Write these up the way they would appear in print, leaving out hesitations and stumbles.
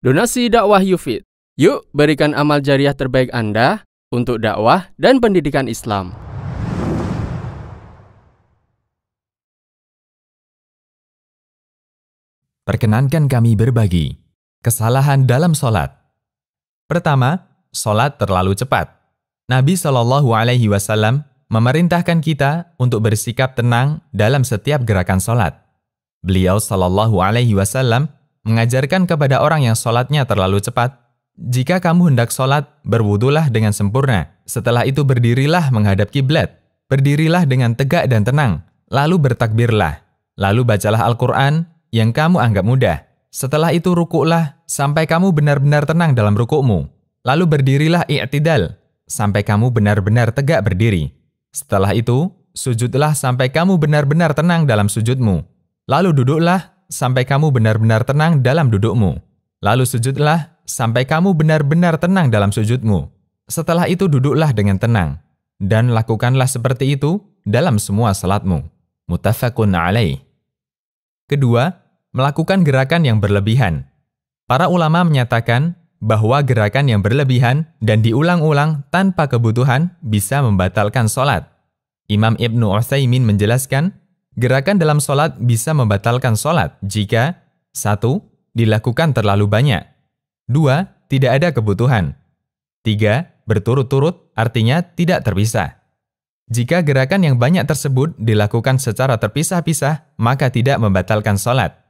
Donasi dakwah Yufid. Yuk berikan amal jariah terbaik Anda untuk dakwah dan pendidikan Islam. Perkenankan kami berbagi kesalahan dalam sholat. Pertama, sholat terlalu cepat. Nabi SAW memerintahkan kita untuk bersikap tenang dalam setiap gerakan sholat. Beliau SAW mengajarkan kepada orang yang sholatnya terlalu cepat, jika kamu hendak sholat, berwudulah dengan sempurna. Setelah itu berdirilah menghadap kiblat. Berdirilah dengan tegak dan tenang. Lalu bertakbirlah. Lalu bacalah Al-Quran yang kamu anggap mudah. Setelah itu rukuklah sampai kamu benar-benar tenang dalam rukukmu. Lalu berdirilah i'tidal sampai kamu benar-benar tegak berdiri. Setelah itu, sujudlah sampai kamu benar-benar tenang dalam sujudmu. Lalu duduklah sampai kamu benar-benar tenang dalam dudukmu. Lalu sujudlah sampai kamu benar-benar tenang dalam sujudmu. Setelah itu duduklah dengan tenang. Dan lakukanlah seperti itu dalam semua salatmu. Muttafaqun alaih. Kedua, melakukan gerakan yang berlebihan. Para ulama menyatakan bahwa gerakan yang berlebihan dan diulang-ulang tanpa kebutuhan bisa membatalkan sholat. Imam Ibnu Utsaimin menjelaskan, gerakan dalam sholat bisa membatalkan sholat jika 1. Dilakukan terlalu banyak. 2. Tidak ada kebutuhan. 3. Berturut-turut artinya tidak terpisah. Jika gerakan yang banyak tersebut dilakukan secara terpisah-pisah, maka tidak membatalkan sholat.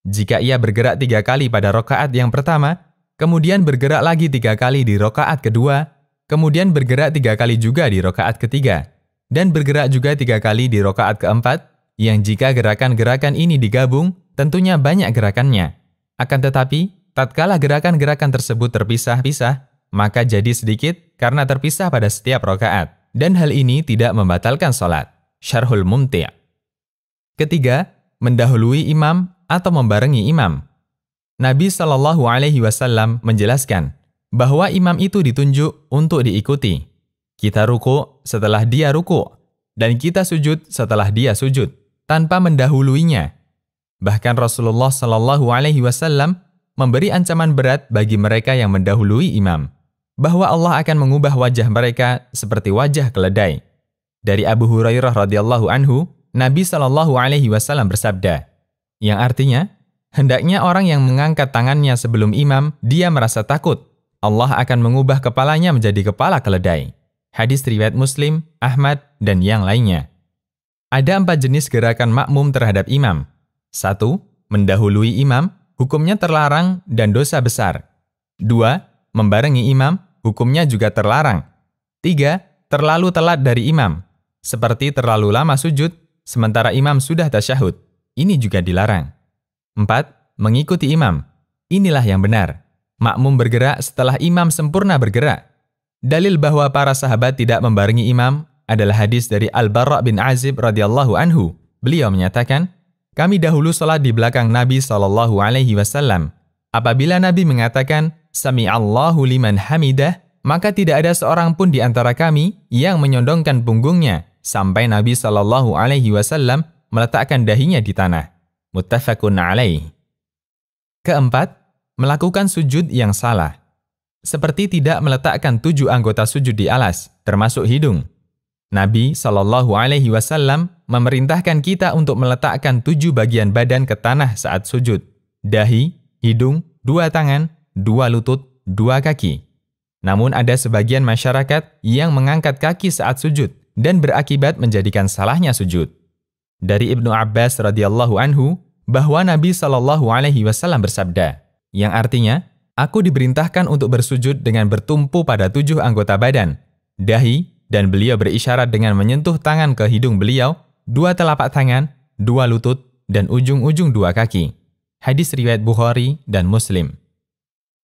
Jika ia bergerak 3 kali pada rakaat yang pertama, kemudian bergerak lagi 3 kali di rakaat kedua, kemudian bergerak 3 kali juga di rakaat ketiga, dan bergerak juga 3 kali di rakaat keempat, yang jika gerakan-gerakan ini digabung, tentunya banyak gerakannya. Akan tetapi, tatkala gerakan-gerakan tersebut terpisah-pisah, maka jadi sedikit karena terpisah pada setiap rakaat, dan hal ini tidak membatalkan sholat. Syarhul Mumti'. Ketiga, mendahului imam atau membarengi imam. Nabi SAW menjelaskan bahwa imam itu ditunjuk untuk diikuti. Kita ruku setelah dia ruku, dan kita sujud setelah dia sujud, tanpa mendahuluinya. Bahkan Rasulullah SAW memberi ancaman berat bagi mereka yang mendahului imam, bahwa Allah akan mengubah wajah mereka seperti wajah keledai. Dari Abu Hurairah radhiyallahu anhu, Nabi SAW bersabda, yang artinya, hendaknya orang yang mengangkat tangannya sebelum imam, dia merasa takut. Allah akan mengubah kepalanya menjadi kepala keledai. Hadis riwayat Muslim, Ahmad, dan yang lainnya. Ada 4 jenis gerakan makmum terhadap imam. 1. Mendahului imam, hukumnya terlarang dan dosa besar. 2. Membarengi imam, hukumnya juga terlarang. 3. Terlalu telat dari imam, seperti terlalu lama sujud, sementara imam sudah tasyahud. Ini juga dilarang. 4. Mengikuti imam. Inilah yang benar. Makmum bergerak setelah imam sempurna bergerak. Dalil bahwa para sahabat tidak membarengi imam adalah hadis dari Al-Bara' bin Azib radhiyallahu anhu. Beliau menyatakan, kami dahulu sholat di belakang Nabi SAW. Apabila Nabi mengatakan, Sami'allahu liman hamidah, maka tidak ada seorang pun di antara kami yang menyondongkan punggungnya sampai Nabi SAW meletakkan dahinya di tanah. Muttafaqun alaih. Keempat, melakukan sujud yang salah. Seperti tidak meletakkan 7 anggota sujud di alas, termasuk hidung. Nabi SAW memerintahkan kita untuk meletakkan 7 bagian badan ke tanah saat sujud. Dahi, hidung, 2 tangan, 2 lutut, 2 kaki. Namun ada sebagian masyarakat yang mengangkat kaki saat sujud dan berakibat menjadikan salahnya sujud. Dari Ibnu Abbas radhiyallahu anhu bahwa Nabi SAW bersabda, yang artinya, aku diperintahkan untuk bersujud dengan bertumpu pada 7 anggota badan, dahi, dan beliau berisyarat dengan menyentuh tangan ke hidung beliau, 2 telapak tangan, 2 lutut, dan ujung-ujung 2 kaki. Hadis riwayat Bukhari dan Muslim.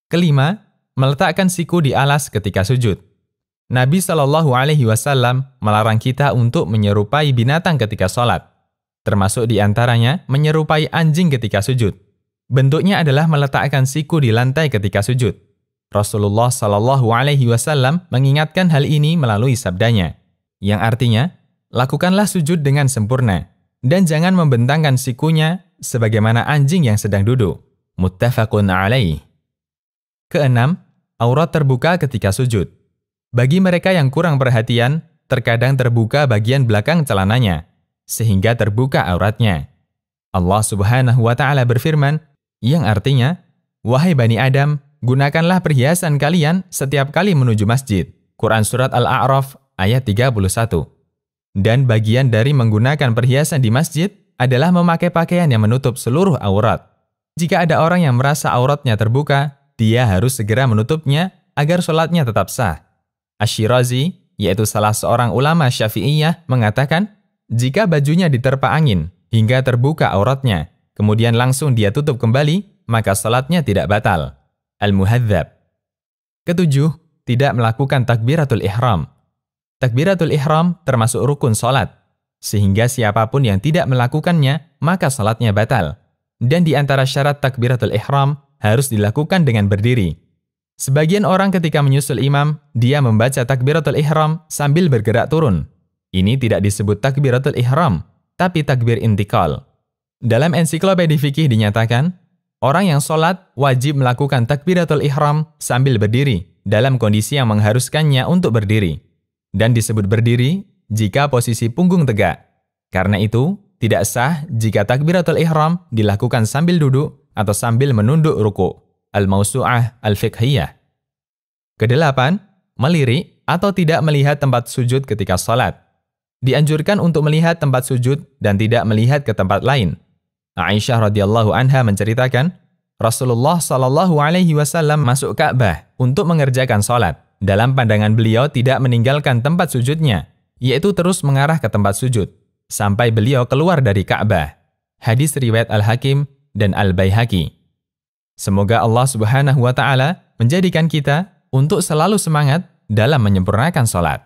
Kelima, meletakkan siku di alas ketika sujud. Nabi SAW melarang kita untuk menyerupai binatang ketika sholat, termasuk di antaranya menyerupai anjing ketika sujud. Bentuknya adalah meletakkan siku di lantai ketika sujud. Rasulullah SAW mengingatkan hal ini melalui sabdanya, yang artinya, lakukanlah sujud dengan sempurna, dan jangan membentangkan sikunya sebagaimana anjing yang sedang duduk. Muttafaqun alaih. Keenam, aurat terbuka ketika sujud. Bagi mereka yang kurang perhatian, terkadang terbuka bagian belakang celananya, sehingga terbuka auratnya. Allah Subhanahu wa Ta'ala berfirman, yang artinya, "Wahai Bani Adam, gunakanlah perhiasan kalian setiap kali menuju masjid." Quran Surat Al-A'raf ayat 31. Dan bagian dari menggunakan perhiasan di masjid adalah memakai pakaian yang menutup seluruh aurat. Jika ada orang yang merasa auratnya terbuka, dia harus segera menutupnya agar sholatnya tetap sah. Asy-Syirazi, yaitu salah seorang ulama Syafi'iyah, mengatakan, jika bajunya diterpa angin hingga terbuka auratnya, kemudian langsung dia tutup kembali, maka sholatnya tidak batal. Al-Muhadzab. Ketujuh, tidak melakukan takbiratul ihram. Takbiratul ihram termasuk rukun sholat, sehingga siapapun yang tidak melakukannya, maka sholatnya batal. Dan di antara syarat takbiratul ihram harus dilakukan dengan berdiri. Sebagian orang ketika menyusul imam, dia membaca takbiratul ihram sambil bergerak turun. Ini tidak disebut takbiratul ihram, tapi takbir intikal. Dalam ensiklopedia fikih dinyatakan, orang yang sholat wajib melakukan takbiratul ihram sambil berdiri, dalam kondisi yang mengharuskannya untuk berdiri. Dan disebut berdiri jika posisi punggung tegak. Karena itu, tidak sah jika takbiratul ihram dilakukan sambil duduk atau sambil menunduk ruku'. Al-Mawsu'ah Al-Fiqhiyah. Kedelapan, melirik atau tidak melihat tempat sujud ketika sholat. Dianjurkan untuk melihat tempat sujud dan tidak melihat ke tempat lain. Aisyah radhiyallahu anha menceritakan, Rasulullah Shallallahu Alaihi Wasallam masuk Ka'bah untuk mengerjakan sholat. Dalam pandangan beliau tidak meninggalkan tempat sujudnya, yaitu terus mengarah ke tempat sujud, sampai beliau keluar dari Ka'bah. Hadis riwayat Al-Hakim dan Al-Baihaqi. Semoga Allah Subhanahu wa Ta'ala menjadikan kita untuk selalu semangat dalam menyempurnakan sholat.